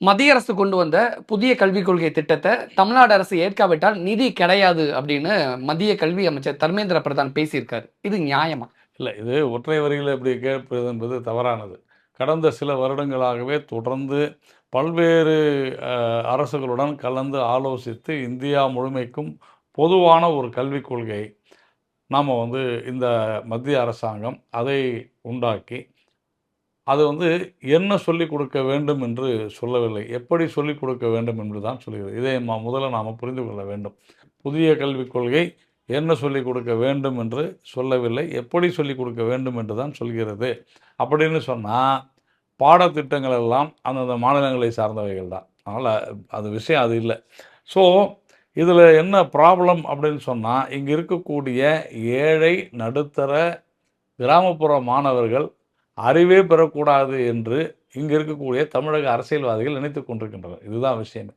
மத்திய அரசு கொண்டு வந்த புதிய கல்விக் கொள்கை திட்டத்த தமிழ்நாடு அரசு ஏற்காவிட்டால் நிதி கிடையாது அப்படின்னு மத்திய கல்வி அமைச்சர் தர்மேந்திர பிரதான் பேசியிருக்காரு. இது நியாயமா? இல்ல. இது ஒற்றை வரியில இப்படி கேட்பது என்பது தவறானது. கடந்த சில வருடங்களாகவே தொடர்ந்து பல்வேறு அரசுகளுடன் கலந்து ஆலோசித்து இந்தியா முழுமைக்கும் பொதுவான ஒரு கல்விக் கொள்கை நாம இந்த மத்திய அரசாங்கம் அதை உண்டாக்கி, அது என்ன சொல்லிக் கொடுக்க வேண்டும் என்று சொல்லவில்லை. எப்படி சொல்லிக் கொடுக்க வேண்டும் என்று தான் சொல்கிறது. இதை முதல்ல நாம புரிந்து கொள்ள வேண்டும். புதிய கல்விக் கொள்கை என்ன சொல்லிக் கொடுக்க வேண்டும் என்று சொல்லவில்லை. எப்படி சொல்லிக் கொடுக்க வேண்டும் என்று தான் சொல்கிறது. அப்படின்னு சொன்னா, பாடத்திட்டங்கள் எல்லாம் அந்தந்த மாநிலங்களை சார்ந்தவைகள் தான். அதனால அது விஷயம் அது இல்ல. ஸோ, இதில என்ன ப்ராப்ளம் அப்படின்னு சொன்னா, இங்க இருக்கக்கூடிய ஏழை, நடுத்தர, கிராமப்புற மாணவர்கள் அறிவே பெறக்கூடாது என்று இங்க இருக்கக்கூடிய தமிழக அரசியல்வாதிகள் நினைத்துக் கொண்டிருக்கின்றனர். இதுதான் விஷயமே.